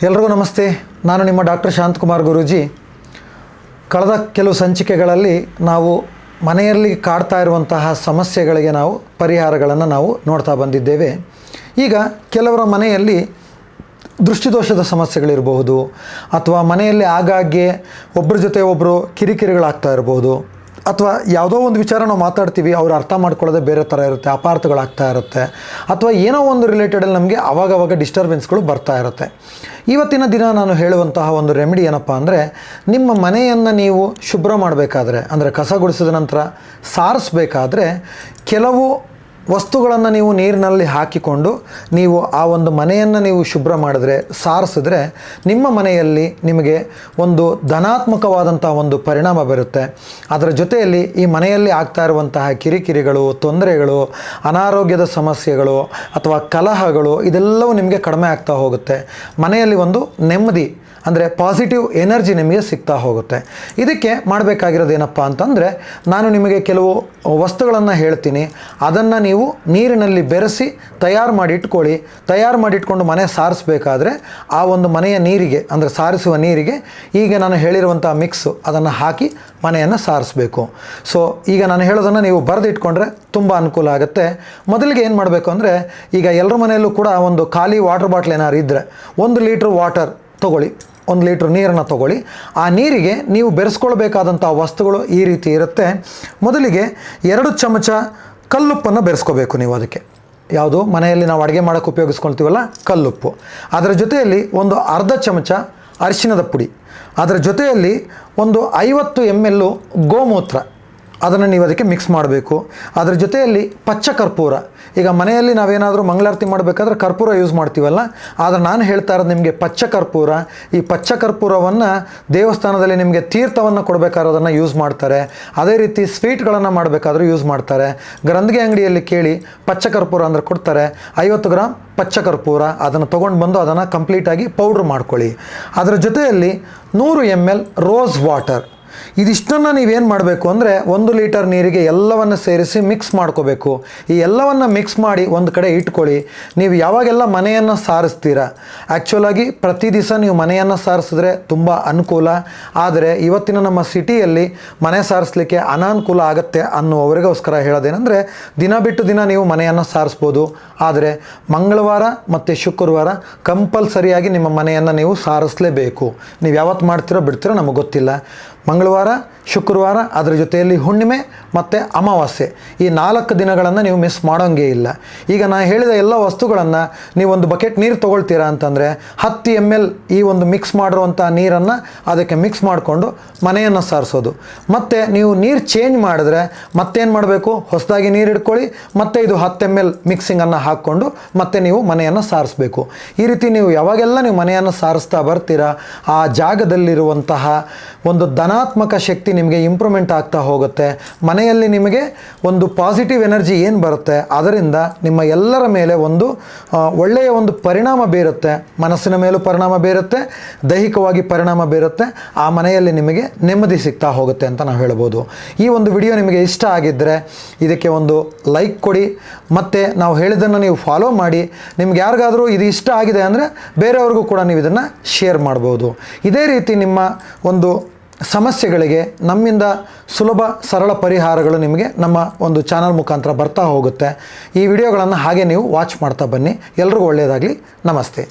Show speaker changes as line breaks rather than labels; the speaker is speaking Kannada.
ಎಲ್ರಿಗೂ ನಮಸ್ತೆ. ನಾನು ನಿಮ್ಮ ಡಾಕ್ಟರ್ ಶಾಂತಕುಮಾರ್ ಗುರೂಜಿ. ಕಳೆದ ಕೆಲವು ಸಂಚಿಕೆಗಳಲ್ಲಿ ನಾವು ಮನೆಯಲ್ಲಿ ಕಾಡ್ತಾ ಇರುವಂತಹ ಸಮಸ್ಯೆಗಳಿಗೆ ನಾವು ಪರಿಹಾರಗಳನ್ನು ನಾವು ನೋಡ್ತಾ ಬಂದಿದ್ದೇವೆ. ಈಗ ಕೆಲವರ ಮನೆಯಲ್ಲಿ ದೃಷ್ಟಿದೋಷದ ಸಮಸ್ಯೆಗಳಿರಬಹುದು, ಅಥವಾ ಮನೆಯಲ್ಲಿ ಆಗಾಗ್ಗೆ ಒಬ್ಬರ ಜೊತೆ ಒಬ್ಬರು ಕಿರಿಕಿರಿಗಳಾಗ್ತಾ ಇರ್ಬೋದು, ಅಥವಾ ಯಾವುದೋ ಒಂದು ವಿಚಾರ ನಾವು ಮಾತಾಡ್ತೀವಿ, ಅವ್ರು ಅರ್ಥ ಮಾಡ್ಕೊಳ್ಳೋದೇ ಬೇರೆ ಥರ ಇರುತ್ತೆ, ಅಪಾರ್ಥಗಳಾಗ್ತಾ ಇರುತ್ತೆ, ಅಥವಾ ಏನೋ ಒಂದು ರಿಲೇಟೆಡಲ್ಲಿ ನಮಗೆ ಆವಾಗವಾಗ ಡಿಸ್ಟರ್ಬೆನ್ಸ್ಗಳು ಬರ್ತಾ ಇರುತ್ತೆ. ಇವತ್ತಿನ ದಿನ ನಾನು ಹೇಳುವಂತಹ ಒಂದು ರೆಮಿಡಿ ಏನಪ್ಪ ಅಂದರೆ, ನಿಮ್ಮ ಮನೆಯನ್ನು ನೀವು ಶುಭ್ರ ಮಾಡಬೇಕಾದ್ರೆ, ಅಂದರೆ ಕಸ ಗುಡಿಸಿದ ನಂತರ ಸಾರಿಸಬೇಕಾದ್ರೆ ಕೆಲವು ವಸ್ತುಗಳನ್ನು ನೀವು ನೀರಿನಲ್ಲಿ ಹಾಕಿಕೊಂಡು ನೀವು ಆ ಒಂದು ಮನೆಯನ್ನು ನೀವು ಶುಭ್ರ ಮಾಡಿದ್ರೆ, ಸಾರಿಸಿದ್ರೆ ನಿಮ್ಮ ಮನೆಯಲ್ಲಿ ನಿಮಗೆ ಒಂದು ಧನಾತ್ಮಕವಾದಂಥ ಒಂದು ಪರಿಣಾಮ ಬರುತ್ತೆ. ಅದರ ಜೊತೆಯಲ್ಲಿ ಈ ಮನೆಯಲ್ಲಿ ಆಗ್ತಾ ಇರುವಂತಹ ಕಿರಿಕಿರಿಗಳು, ತೊಂದರೆಗಳು, ಅನಾರೋಗ್ಯದ ಸಮಸ್ಯೆಗಳು ಅಥವಾ ಕಲಹಗಳು ಇದೆಲ್ಲವೂ ನಿಮಗೆ ಕಡಿಮೆ ಆಗ್ತಾ ಹೋಗುತ್ತೆ. ಮನೆಯಲ್ಲಿ ಒಂದು ನೆಮ್ಮದಿ ಅಂದರೆ ಪಾಸಿಟಿವ್ ಎನರ್ಜಿ ನಿಮಗೆ ಸಿಗ್ತಾ ಹೋಗುತ್ತೆ. ಇದಕ್ಕೆ ಮಾಡಬೇಕಾಗಿರೋದೇನಪ್ಪ ಅಂತಂದರೆ, ನಾನು ನಿಮಗೆ ಕೆಲವು ವಸ್ತುಗಳನ್ನು ಹೇಳ್ತೀನಿ, ಅದನ್ನು ನೀವು ನೀರಿನಲ್ಲಿ ಬೆರೆಸಿ ತಯಾರು ಮಾಡಿ ಇಟ್ಕೊಳ್ಳಿ. ತಯಾರು ಮಾಡಿ ಇಟ್ಕೊಂಡು ಮನೆ ಸಾರಿಸಬೇಕಾದ್ರೆ ಆ ಒಂದು ಮನೆಯ ನೀರಿಗೆ, ಅಂದರೆ ಸಾರಿಸುವ ನೀರಿಗೆ ಈಗ ನಾನು ಹೇಳಿರುವಂಥ ಮಿಕ್ಸು ಅದನ್ನು ಹಾಕಿ ಮನೆಯನ್ನು ಸಾರಿಸಬೇಕು. ಸೊ ಈಗ ನಾನು ಹೇಳೋದನ್ನು ನೀವು ಬರೆದಿಟ್ಕೊಂಡ್ರೆ ತುಂಬ ಅನುಕೂಲ ಆಗುತ್ತೆ. ಮೊದಲಿಗೆ ಏನು ಮಾಡಬೇಕು ಅಂದರೆ, ಈಗ ಎಲ್ಲರ ಮನೆಯಲ್ಲೂ ಕೂಡ ಒಂದು ಖಾಲಿ ವಾಟರ್ ಬಾಟ್ಲ್ ಏನಾದ್ರು ಇದ್ದರೆ 1 ಲೀಟ್ರ್ ವಾಟರ್ ತೊಗೊಳ್ಳಿ, 1 ಲೀಟ್ರ್ ನೀರನ್ನು ತೊಗೊಳ್ಳಿ. ಆ ನೀರಿಗೆ ನೀವು ಬೆರೆಸ್ಕೊಳ್ಬೇಕಾದಂಥ ವಸ್ತುಗಳು ಈ ರೀತಿ ಇರುತ್ತೆ. ಮೊದಲಿಗೆ 2 ಚಮಚ ಕಲ್ಲುಪ್ಪನ್ನು ಬೆರೆಸ್ಕೋಬೇಕು ನೀವು. ಅದಕ್ಕೆ ಯಾವುದು ಮನೆಯಲ್ಲಿ ನಾವು ಅಡುಗೆ ಮಾಡೋಕ್ಕೆ ಉಪಯೋಗಿಸ್ಕೊಳ್ತೀವಲ್ಲ, ಕಲ್ಲುಪ್ಪು. ಅದರ ಜೊತೆಯಲ್ಲಿ ಒಂದು ಅರ್ಧ ಚಮಚ ಅರಿಶಿಣದ ಪುಡಿ, ಅದರ ಜೊತೆಯಲ್ಲಿ ಒಂದು 50 ml ಗೋಮೂತ್ರ, ಅದನ್ನು ನೀವು ಅದಕ್ಕೆ ಮಿಕ್ಸ್ ಮಾಡಬೇಕು. ಅದರ ಜೊತೆಯಲ್ಲಿ ಪಚ್ಚ ಕರ್ಪೂರ. ಈಗ ಮನೆಯಲ್ಲಿ ನಾವೇನಾದರೂ ಮಂಗಳಾರತಿ ಮಾಡಬೇಕಾದ್ರೆ ಕರ್ಪೂರ ಯೂಸ್ ಮಾಡ್ತೀವಲ್ಲ, ಆದರೆ ನಾನು ಹೇಳ್ತಾ ಇರೋದು ನಿಮಗೆ ಪಚ್ಚ ಕರ್ಪೂರ. ಈ ಪಚ್ಚ ಕರ್ಪೂರವನ್ನು ದೇವಸ್ಥಾನದಲ್ಲಿ ನಿಮಗೆ ತೀರ್ಥವನ್ನು ಕೊಡಬೇಕಾದ್ರೆ ಅದನ್ನು ಯೂಸ್ ಮಾಡ್ತಾರೆ. ಅದೇ ರೀತಿ ಸ್ವೀಟ್ಗಳನ್ನು ಮಾಡಬೇಕಾದ್ರೂ ಯೂಸ್ ಮಾಡ್ತಾರೆ. ಗರಂದಿಗೆ ಅಂಗಡಿಯಲ್ಲಿ ಕೇಳಿ ಪಚ್ಚ ಕರ್ಪೂರ ಅಂದರೆ ಕೊಡ್ತಾರೆ. 50 ಗ್ರಾಮ್ ಪಚ್ಚ ಕರ್ಪೂರ ಅದನ್ನು ತೊಗೊಂಡು ಬಂದು ಅದನ್ನು ಕಂಪ್ಲೀಟಾಗಿ ಪೌಡ್ರ್ ಮಾಡ್ಕೊಳ್ಳಿ. ಅದರ ಜೊತೆಯಲ್ಲಿ 100 ml ರೋಸ್ ವಾಟರ್. ಇದಿಷ್ಟನ್ನು ನೀವೇನು ಮಾಡಬೇಕು ಅಂದರೆ, 1 ಲೀಟರ್ ನೀರಿಗೆ ಎಲ್ಲವನ್ನು ಸೇರಿಸಿ ಮಿಕ್ಸ್ ಮಾಡ್ಕೋಬೇಕು. ಈ ಎಲ್ಲವನ್ನು ಮಿಕ್ಸ್ ಮಾಡಿ ಒಂದು ಕಡೆ ಇಟ್ಕೊಳ್ಳಿ. ನೀವು ಯಾವಾಗೆಲ್ಲ ಮನೆಯನ್ನು ಸಾರಿಸ್ತೀರಾ, ಆ್ಯಕ್ಚುಲಾಗಿ ಪ್ರತಿ ದಿವಸ ನೀವು ಮನೆಯನ್ನು ಸಾರಿಸಿದ್ರೆ ತುಂಬ ಅನುಕೂಲ. ಆದರೆ ಇವತ್ತಿನ ನಮ್ಮ ಸಿಟಿಯಲ್ಲಿ ಮನೆ ಸಾರಿಸಲಿಕ್ಕೆ ಅನಾನುಕೂಲ ಆಗುತ್ತೆ ಅನ್ನುವವರಿಗೋಸ್ಕರ ಹೇಳೋದೇನೆಂದರೆ, ದಿನ ಬಿಟ್ಟು ದಿನ ನೀವು ಮನೆಯನ್ನು ಸಾರಿಸ್ಬೋದು. ಆದರೆ ಮಂಗಳವಾರ ಮತ್ತು ಶುಕ್ರವಾರ ಕಂಪಲ್ಸರಿಯಾಗಿ ನಿಮ್ಮ ಮನೆಯನ್ನು ನೀವು ಸಾರಿಸಲೇಬೇಕು. ನೀವು ಯಾವತ್ತು ಮಾಡ್ತಿರೋ ಬಿಡ್ತಿರೋ ನಮಗೆ ಗೊತ್ತಿಲ್ಲ. ಮಂಗಳವಾರ, ಶುಕ್ರವಾರ, ಅದರ ಜೊತೆಯಲ್ಲಿ ಹುಣ್ಣಿಮೆ ಮತ್ತು ಅಮಾವಾಸ್ಯೆ, ಈ 4 ದಿನಗಳನ್ನು ನೀವು ಮಿಸ್ ಮಾಡೋಂಗೇ ಇಲ್ಲ. ಈಗ ನಾನು ಹೇಳಿದ ಎಲ್ಲ ವಸ್ತುಗಳನ್ನು ನೀವು ಒಂದು ಬಕೆಟ್ ನೀರು ತೊಗೊಳ್ತೀರಾ ಅಂತಂದರೆ 10 ml ಈ ಒಂದು ಮಿಕ್ಸ್ ಮಾಡಿರುವಂಥ ನೀರನ್ನು ಅದಕ್ಕೆ ಮಿಕ್ಸ್ ಮಾಡಿಕೊಂಡು ಮನೆಯನ್ನು ಸಾರಿಸೋದು. ಮತ್ತು ನೀವು ನೀರು ಚೇಂಜ್ ಮಾಡಿದ್ರೆ ಮತ್ತೇನು ಮಾಡಬೇಕು, ಹೊಸದಾಗಿ ನೀರು ಇಟ್ಕೊಳ್ಳಿ, ಮತ್ತು ಇದು 10 ml ಮಿಕ್ಸಿಂಗನ್ನು ಹಾಕ್ಕೊಂಡು ಮತ್ತೆ ನೀವು ಮನೆಯನ್ನು ಸಾರಿಸಬೇಕು. ಈ ರೀತಿ ನೀವು ಯಾವಾಗೆಲ್ಲ ನೀವು ಮನೆಯನ್ನು ಸಾರಿಸ್ತಾ ಬರ್ತೀರಾ, ಆ ಜಾಗದಲ್ಲಿರುವಂತಹ ಒಂದು ಧನಾತ್ಮಕ ಶಕ್ತಿ ನಿಮಗೆ ಇಂಪ್ರೂವ್ಮೆಂಟ್ ಆಗ್ತಾ ಹೋಗುತ್ತೆ. ಮನೆಯಲ್ಲಿ ನಿಮಗೆ ಒಂದು ಪಾಸಿಟಿವ್ ಎನರ್ಜಿ ಏನು ಬರುತ್ತೆ, ಅದರಿಂದ ನಿಮ್ಮ ಎಲ್ಲರ ಮೇಲೆ ಒಂದು ಒಳ್ಳೆಯ ಒಂದು ಪರಿಣಾಮ ಬೀರುತ್ತೆ. ಮನಸ್ಸಿನ ಮೇಲೂ ಪರಿಣಾಮ ಬೀರುತ್ತೆ, ದೈಹಿಕವಾಗಿ ಪರಿಣಾಮ ಬೀರುತ್ತೆ. ಆ ಮನೆಯಲ್ಲಿ ನಿಮಗೆ ನೆಮ್ಮದಿ ಸಿಗ್ತಾ ಹೋಗುತ್ತೆ ಅಂತ ನಾವು ಹೇಳ್ಬೋದು. ಈ ಒಂದು ವಿಡಿಯೋ ನಿಮಗೆ ಇಷ್ಟ ಆಗಿದ್ದರೆ ಇದಕ್ಕೆ ಒಂದು ಲೈಕ್ ಕೊಡಿ, ಮತ್ತು ನಾವು ಹೇಳಿದ್ದನ್ನು ನೀವು ಫಾಲೋ ಮಾಡಿ. ನಿಮ್ಗೆ ಯಾರಿಗಾದರೂ ಇದು ಇಷ್ಟ ಆಗಿದೆ ಅಂದರೆ ಬೇರೆಯವ್ರಿಗೂ ಕೂಡ ನೀವು ಇದನ್ನು ಶೇರ್ ಮಾಡ್ಬೋದು. ಇದೇ ರೀತಿ ನಿಮ್ಮ ಒಂದು ಸಮಸ್ಯೆಗಳಿಗೆ ನಮ್ಮಿಂದ ಸುಲಭ ಸರಳ ಪರಿಹಾರಗಳು ನಿಮಗೆ ನಮ್ಮ ಒಂದು ಚಾನಲ್ ಮುಖಾಂತರ ಬರ್ತಾ ಹೋಗುತ್ತೆ. ಈ ವಿಡಿಯೋಗಳನ್ನು ಹಾಗೆ ನೀವು ವಾಚ್ ಮಾಡ್ತಾ ಬನ್ನಿ. ಎಲ್ರಿಗೂ ಒಳ್ಳೆಯದಾಗಲಿ. ನಮಸ್ತೆ.